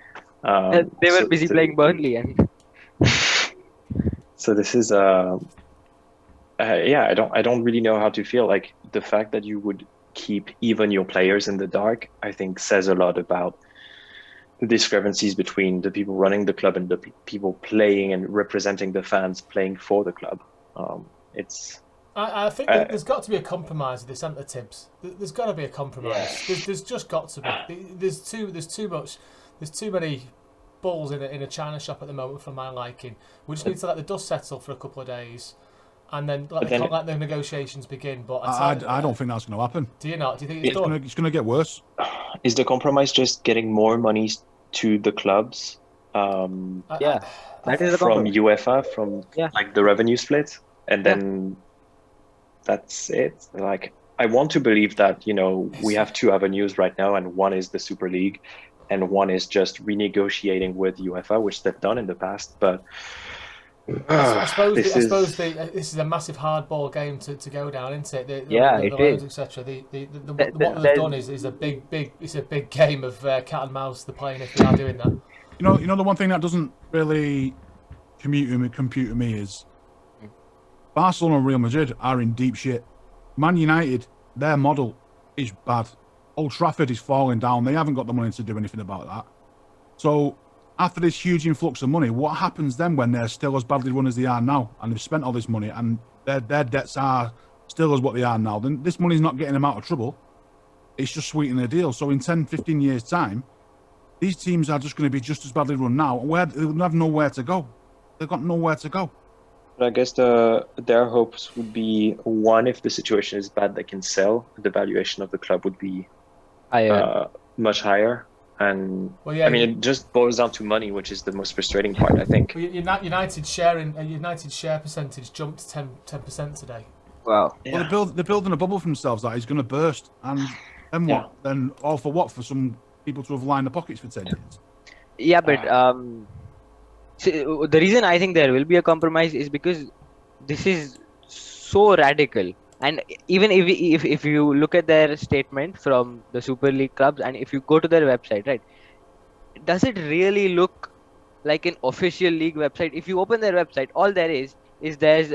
they were busy playing Burnley, and so this is I don't really know how to feel. Like, the fact that you would keep even your players in the dark, I think says a lot about the discrepancies between the people running the club and the people playing and representing the fans playing for the club. I think there's got to be a compromise with this, hasn't there, Tibbs? There's got to be a compromise. Yeah. There's just got to be. There's too many balls in a china shop at the moment for my liking. We just need to let the dust settle for a couple of days, and then let the negotiations begin. But I don't think that's going to happen. Do you not? Do you think it's done? It's going to get worse. Is the compromise just getting more money to the clubs? that is from UEFA, from like the revenue split, and then that's it. Like, I want to believe that we have two avenues right now, and one is the Super League, and one is just renegotiating with UEFA, which they've done in the past. But I suppose this is a massive hardball game to go down, isn't it? The loans, etc. What they've done is a big game of cat and mouse. They're playing if they are doing that. You know the one thing that doesn't really compute to me is Barcelona and Real Madrid are in deep shit. Man United, their model is bad. Old Trafford is falling down. They haven't got the money to do anything about that. So after this huge influx of money, what happens then when they're still as badly run as they are now, and they've spent all this money and their debts are still as what they are now? Then this money's not getting them out of trouble. It's just sweetening the deal. So in 10, 15 years' time, these teams are just going to be just as badly run now, where they'll have nowhere to go. They've got nowhere to go. But I guess their hopes would be, one, if the situation is bad, they can sell. The valuation of the club would be much higher. And I mean, it just boils down to money, which is the most frustrating part, I think. United share percentage jumped 10% today. Wow. Yeah. Well, they're building a bubble for themselves that is going to burst, and then what? Yeah. Then all for what? For some people to have lined the pockets for 10 years. Yeah, but the reason I think there will be a compromise is because this is so radical. And even if you look at their statement from the Super League clubs, and if you go to their website, right, does it really look like an official league website? If you open their website, all there is there's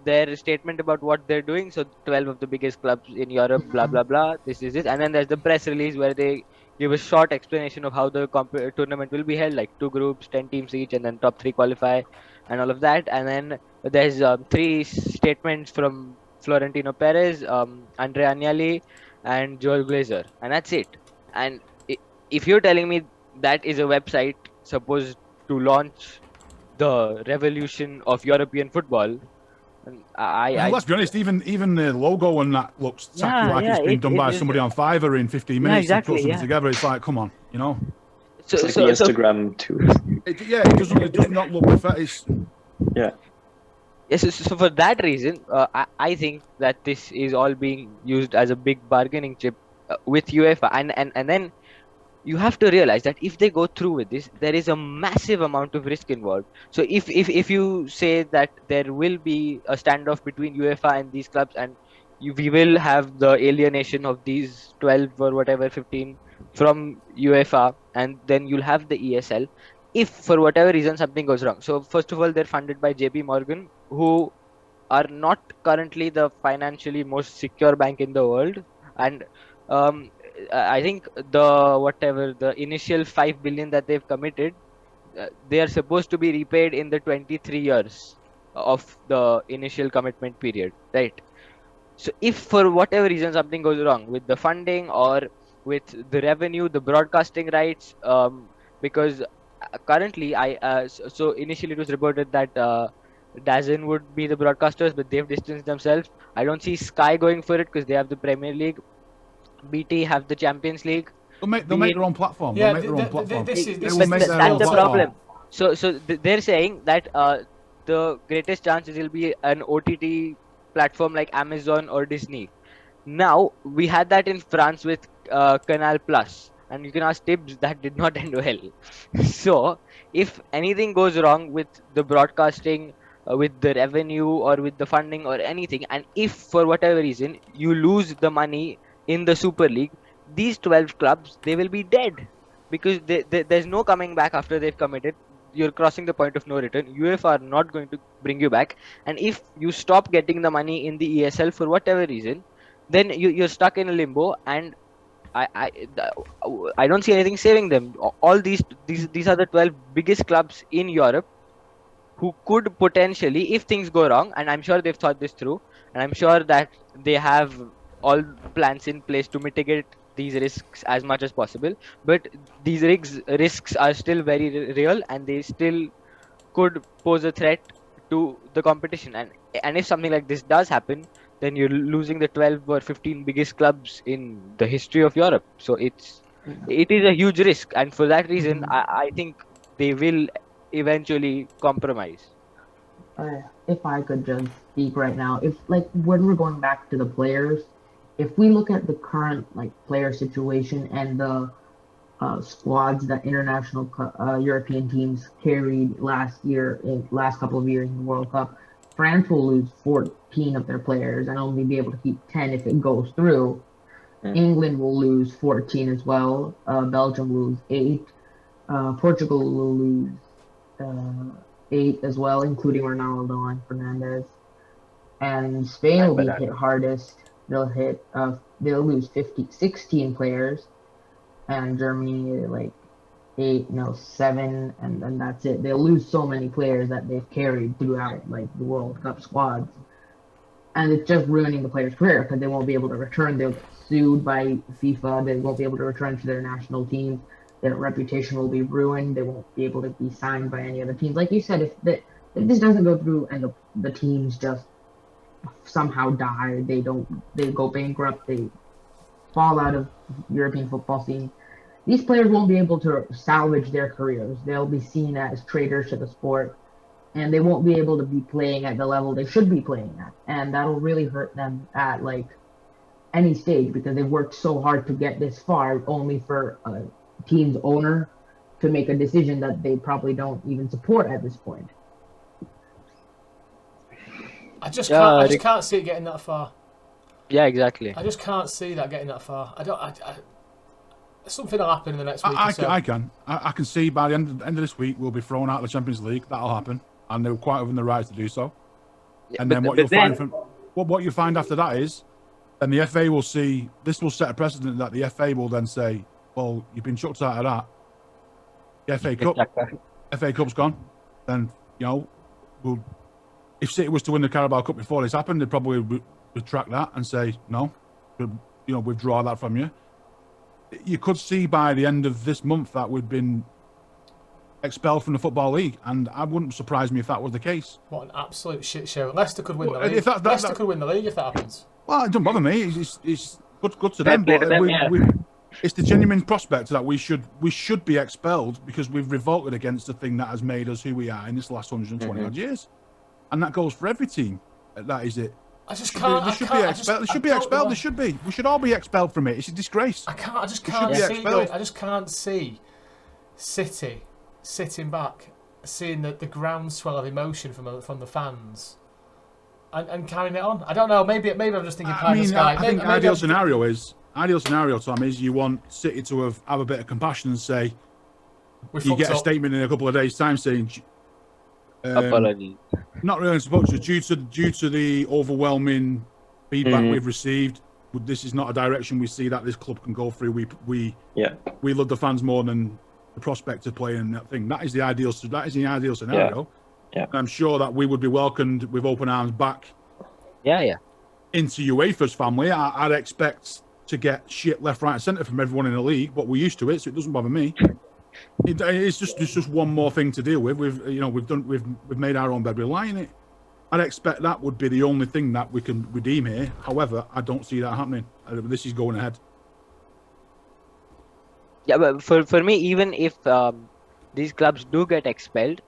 their statement about what they're doing. So 12 of the biggest clubs in Europe, blah blah blah. This is it, and then there's the press release where they give a short explanation of how the tournament will be held, like two groups, 10 teams each, and then top three qualify, and all of that. And then there's three statements from Florentino Perez, Andrea Agnelli, and Joel Glazer, and that's it. And if you're telling me that is a website supposed to launch the revolution of European football, and And let's be honest, even the logo and that looks tacky, like yeah, it's been done it by is, somebody on Fiverr in 15 yeah, minutes to put exactly, something yeah. together. It's like, come on, you know. So It's like the Instagram too. It does not look professional. Yeah. yes, so for that reason, I think that this is all being used as a big bargaining chip with UEFA, and then you have to realize that if they go through with this, there is a massive amount of risk involved. So if you say that there will be a standoff between UEFA and these clubs, and we will have the alienation of these 12 or whatever 15 from UEFA, and then you'll have the ESL. If for whatever reason something goes wrong, so first of all, they're funded by JP Morgan, who are not currently the financially most secure bank in the world. And um, I think the initial 5 billion that they've committed, they are supposed to be repaid in the 23 years of the initial commitment period, right? So if for whatever reason something goes wrong with the funding or with the revenue, the broadcasting rights, because currently so initially it was reported that DAZN would be the broadcasters, but they've distanced themselves. I don't see Sky going for it because they have the Premier League. BT have the Champions League. They'll make their own platform. Yeah, They'll make their own platform. this is They will But make their that's own the platform. problem. So they're saying that the greatest chances will be an OTT platform like Amazon or Disney. Now we had that in France with Canal Plus, and you can ask Tibbs, that did not end well. So if anything goes wrong with the broadcasting, with the revenue or with the funding or anything, and if for whatever reason you lose the money in the Super League, these 12 clubs, they will be dead, because there's no coming back after they've committed. You're crossing the point of no return. UEFA are not going to bring you back, and if you stop getting the money in the ESL for whatever reason, then you're stuck in a limbo. And I I I don't see anything saving them. All these are the 12 biggest clubs in Europe who could potentially, if things go wrong, and I'm sure they've thought this through, and I'm sure that they have all plans in place to mitigate these risks as much as possible. But these risks are still very real, and they still could pose a threat to the competition. And if something like this does happen, then you're losing the 12 or 15 biggest clubs in the history of Europe. So it is a huge risk, and for that reason, I think they will eventually compromise. If I could just speak right now, if like when we're going back to the players, if we look at the current like player situation and the squads that international European teams carried last couple of years in the World Cup, France will lose 14 of their players and only be able to keep 10 if it goes through. England will lose 14 as well. Belgium will lose 8. Portugal will lose 8 as well, including Ronaldo and Fernandez. And Spain will be hit hardest. They'll lose 16 players, and Germany like 7, and then that's it. They'll lose so many players that they've carried throughout like the World Cup squads, and it's just ruining the players' career because they won't be able to return. They'll get sued by FIFA. They won't be able to return to their national teams. Their reputation will be ruined. They won't be able to be signed by any other teams. Like you said, if this doesn't go through and the teams just somehow die, they go bankrupt, they fall out of European football scene, these players won't be able to salvage their careers. They'll be seen as traitors to the sport, and they won't be able to be playing at the level they should be playing at. And that'll really hurt them at like any stage because they've worked so hard to get this far, only for a team's owner to make a decision that they probably don't even support at this point. I just can't see it getting that far. Yeah, exactly. I just can't see that getting that far. I don't. Something will happen in the next week or so. I can see by the end of this week we'll be thrown out of the Champions League. That'll happen, and they're quite within the right to do so. And then what you find after that is, then the FA will see, this will set a precedent that the FA will then say, well, you've been chucked out of that. The FA Cup's gone. Then, if City was to win the Carabao Cup before this happened, they'd probably retract that and say, no, withdraw that from you. You could see by the end of this month that we've been expelled from the Football League, and I wouldn't surprise me if that was the case. What an absolute shit show. Leicester could win the league. Leicester could win the league if that happens. Well, it doesn't bother me. It's good to them, but it's the genuine prospect that we should be expelled because we've revolted against the thing that has made us who we are in this last 120 odd years, and that goes for every team. That is it. I just can't. They should be expelled. They should be. We should all be expelled from it. It's a disgrace. I just can't see. I just can't see City sitting back, seeing the groundswell of emotion from the fans, and carrying it on. I don't know. Maybe I'm just thinking pie in the sky. I think ideal scenario, Tom, is you want City to have a bit of compassion and say, you get a statement in a couple of days' time saying. Apologies. Not really supposed to. Due to the overwhelming feedback we've received, this is not a direction we see that this club can go through. We love the fans more than the prospect of playing that thing. That is the ideal scenario. Yeah. I'm sure that we would be welcomed with open arms back. Yeah. Into UEFA's family. I'd expect to get shit left, right, and centre from everyone in the league, but we're used to it, so it doesn't bother me. It's just one more thing to deal with. We've made our own bed. We lie in it. I'd expect that would be the only thing that we can redeem here. However, I don't see that happening. This is going ahead. Yeah, but for me, even if these clubs do get expelled,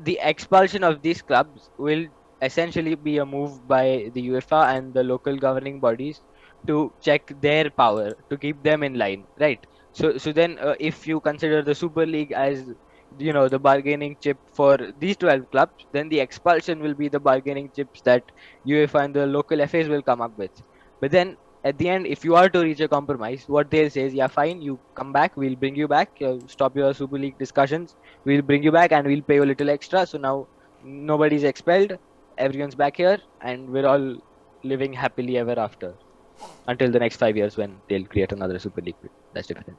the expulsion of these clubs will essentially be a move by the UEFA and the local governing bodies to check their power, to keep them in line, right? So then if you consider the Super League as the bargaining chip for these 12 clubs, then the expulsion will be the bargaining chips that UEFA and the local FAs will come up with. But then at the end, if you are to reach a compromise, what they'll say is, yeah, fine, you come back, we'll bring you back, stop your Super League discussions, we'll bring you back and we'll pay you a little extra. So now nobody's expelled, everyone's back here, and we're all living happily ever after until the next 5 years when they'll create another Super League. That's different.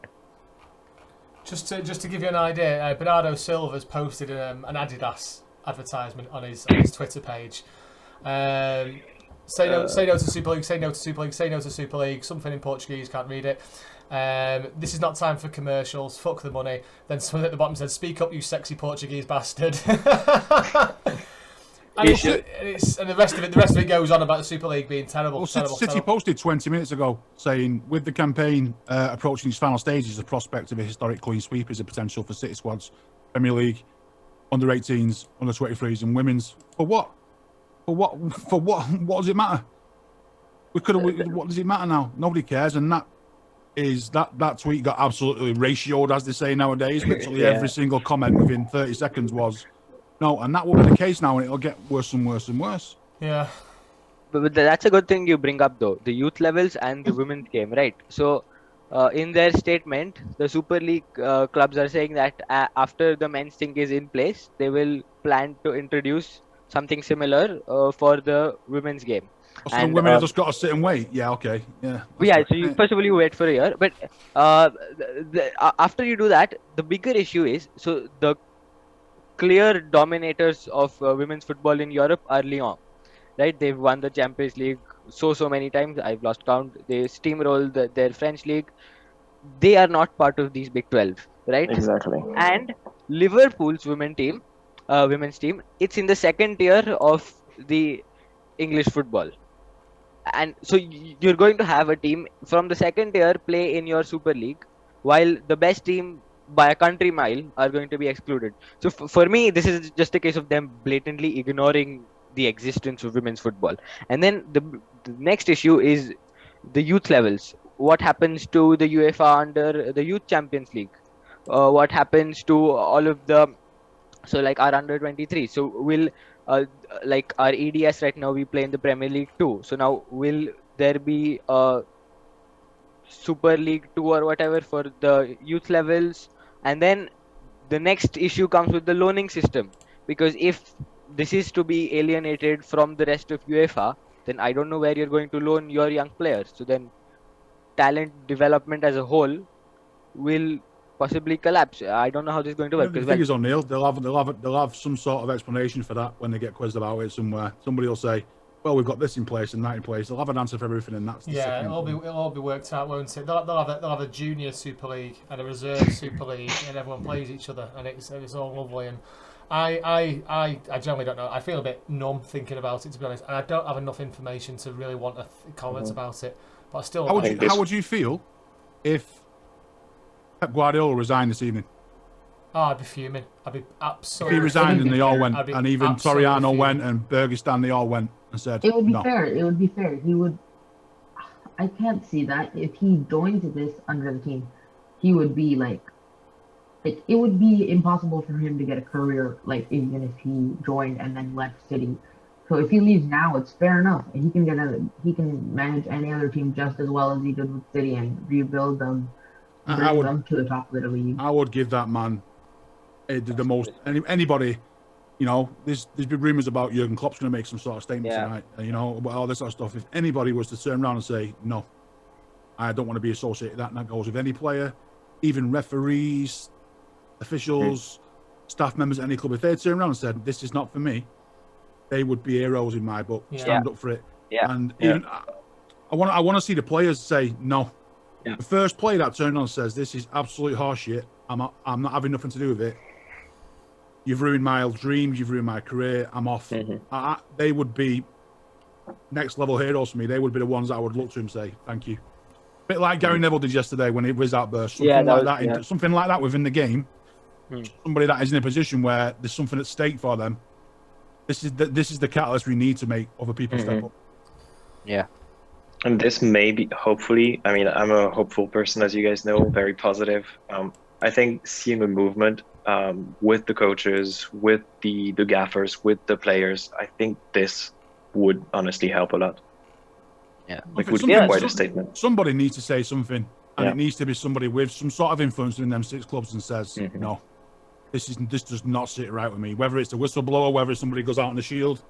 Just to give you an idea, Bernardo Silva's posted an Adidas advertisement on his Twitter page. Say no to Super League, say no to Super League, say no to Super League, something in Portuguese, can't read it. This is not time for commercials, fuck the money. Then someone at the bottom said, speak up, you sexy Portuguese bastard. And the rest of it goes on about the Super League being terrible. Well, City posted 20 minutes ago saying, with the campaign approaching its final stages, the prospect of a historic clean sweep is a potential for City squads, Premier League, under-18s, under-23s, and women's. For what? What does it matter? What does it matter now? Nobody cares, and that tweet got absolutely ratioed, as they say nowadays. Literally every single comment within 30 seconds was. No, and that will be the case now, and it'll get worse and worse and worse. Yeah. But that's a good thing you bring up, though. The youth levels and the women's game, right? So, in their statement, the Super League clubs are saying that after the men's thing is in place, they will plan to introduce something similar for the women's game. So the women have just got to sit and wait? Yeah, okay. Yeah. So first of all, you wait for a year. But after you do that, the bigger issue is, so the clear dominators of women's football in Europe are Lyon, right? They've won the Champions League so many times. I've lost count. They steamrolled their French league. They are not part of these Big 12, right? Exactly. And Liverpool's women's team, it's in the second tier of the English football. And so you're going to have a team from the second tier play in your Super League, while the best team by a country mile are going to be excluded. So for me, this is just a case of them blatantly ignoring the existence of women's football. And then the next issue is the youth levels. What happens to the UEFA under the Youth Champions League? What happens to all of the So like our under 23. So will like our EDS right now we play in the Premier League 2. So now will there be a Super League 2 or whatever for the youth levels? And then the next issue comes with the loaning system, because if this is to be alienated from the rest of UEFA, then I don't know where you're going to loan your young players. So then talent development as a whole will possibly collapse. I don't know how this is going to work, The because thing is, O'Neill, they'll have some sort of explanation for that when they get quizzed about it somewhere. Somebody will say, "Well, we've got this in place and that in place." They'll have an answer for everything, and that's the Yeah, sickening thing. it'll all be worked out, won't it? They'll have a junior Super League and a reserve Super League, and everyone plays each other, and it's all lovely. And I generally don't know. I feel a bit numb thinking about it, to be honest, and I don't have enough information to really want to comment about it. But I still. How would you feel if Pep Guardiola resigned this evening? Oh, I'd be fuming. I'd be absolutely. He resigned and they all went, I'd be and even absolutely Toriano fuming. went, and Bergistan, they all went and said, It would be "No." fair. It would be fair. He would. I can't see that if he joins this under the team, he would be like it would be impossible for him to get a career, like even if he joined and then left City. So if he leaves now, it's fair enough. He can manage any other team just as well as he did with City and rebuild them, bring them to the top of the league. I would give that man the most anybody. You know, there's been rumours about Jurgen Klopp's going to make some sort of statement tonight. You know, about all this sort of stuff. If anybody was to turn around and say, "No, I don't want to be associated with that," and that goes with any player, even referees, officials, staff members at any club, if they turn around and said, "This is not for me," they would be heroes in my book. Stand up for it. And even I want to see the players say no. The first player that turned on and says, "This is absolute horseshit. I'm not having nothing to do with it. You've ruined my dreams. You've ruined my career. I'm off." They would be next level heroes for me. They would be the ones that I would look to and say, "Thank you." A bit like Gary Neville did yesterday when it was outburst. Something like that within the game. Somebody that is in a position where there's something at stake for them. This is the catalyst we need to make other people step up. Yeah. And this may be, hopefully, I mean, I'm a hopeful person, as you guys know, very positive. I think seeing a movement with the coaches, with the gaffers, with the players, I think this would honestly help a lot. Yeah. It would be quite a statement. Somebody needs to say something, and it needs to be somebody with some sort of influence in them 6 clubs and says, "No, this does not sit right with me." Whether it's the whistleblower, whether somebody goes out on the shield,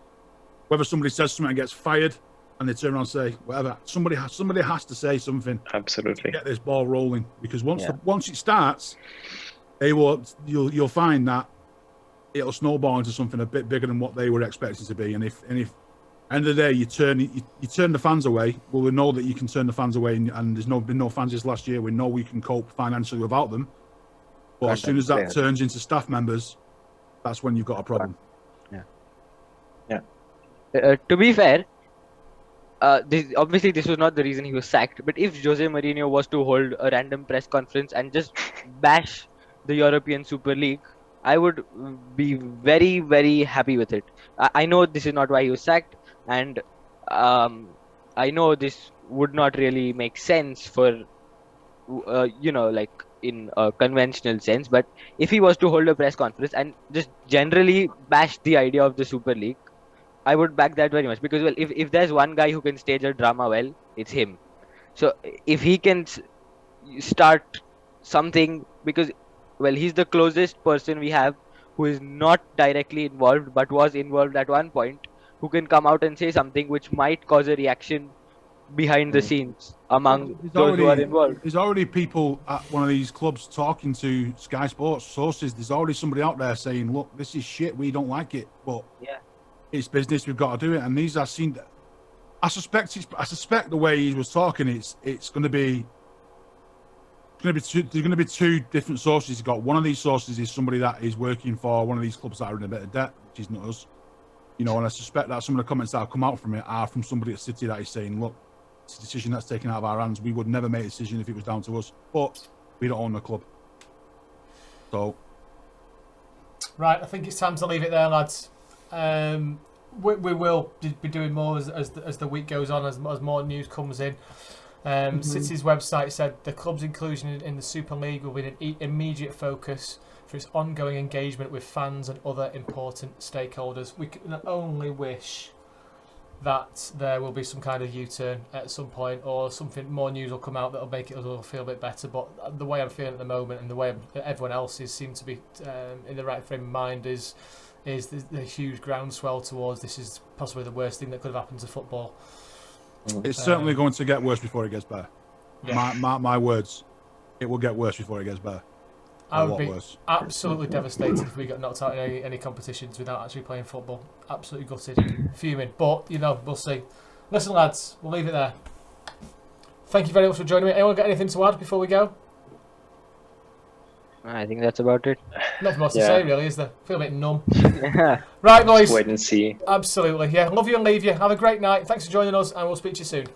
whether somebody says something and gets fired, and they turn around and say whatever. Somebody has to say something. Absolutely. To get this ball rolling, because once it starts, you'll find that it'll snowball into something a bit bigger than what they were expecting to be. And if end of the day you turn the fans away, well, we know that you can turn the fans away, and there's been no fans this last year. We know we can cope financially without them. But as soon as that turns into staff members, that's when you've got a problem. To be fair, this was not the reason he was sacked. But if Jose Mourinho was to hold a random press conference and just bash the European Super League, I would be very, very happy with it. I know this is not why he was sacked, and I know this would not really make sense for like in a conventional sense. But if he was to hold a press conference and just generally bash the idea of the Super League, I would back that very much, because if there's one guy who can stage a drama well, it's him. So if he can start something, because he's the closest person we have who is not directly involved but was involved at one point, who can come out and say something which might cause a reaction behind the scenes among those who are involved. There's already people at one of these clubs talking to Sky Sports sources. There's already somebody out there saying, "Look, this is shit. We don't like it, but it's business. We've got to do it." And these are seen. I suspect the way he was talking, it's going to be. There's going to be 2 different sources. You've got one of these sources is somebody that is working for one of these clubs that are in a bit of debt, which is not us. You know, and I suspect that some of the comments that have come out from it are from somebody at City that is saying, "Look, it's a decision that's taken out of our hands. We would never make a decision if it was down to us, but we don't own the club." So, right, I think it's time to leave it there, lads. We will be doing more as the week goes on, as more news comes in. City's website said the club's inclusion in the Super League will be an immediate focus for its ongoing engagement with fans and other important stakeholders. We can only wish that there will be some kind of U-turn at some point, or something more news will come out that'll make it all feel a bit better. But the way I'm feeling at the moment, and the way everyone else seem to be in the right frame of mind, is the huge groundswell towards this is possibly the worst thing that could have happened to football. It's certainly going to get worse before it gets better. Yeah. My words, it will get worse before it gets better. I would be absolutely devastated if we got knocked out in any competitions without actually playing football. Absolutely gutted, fuming. But, we'll see. Listen, lads, we'll leave it there. Thank you very much for joining me. Anyone got anything to add before we go? I think that's about it. Nothing more to say, really, is there? Feel a bit numb. Yeah. Right, boys. Just wait and see. Absolutely, yeah. Love you and leave you. Have a great night. Thanks for joining us, and we'll speak to you soon.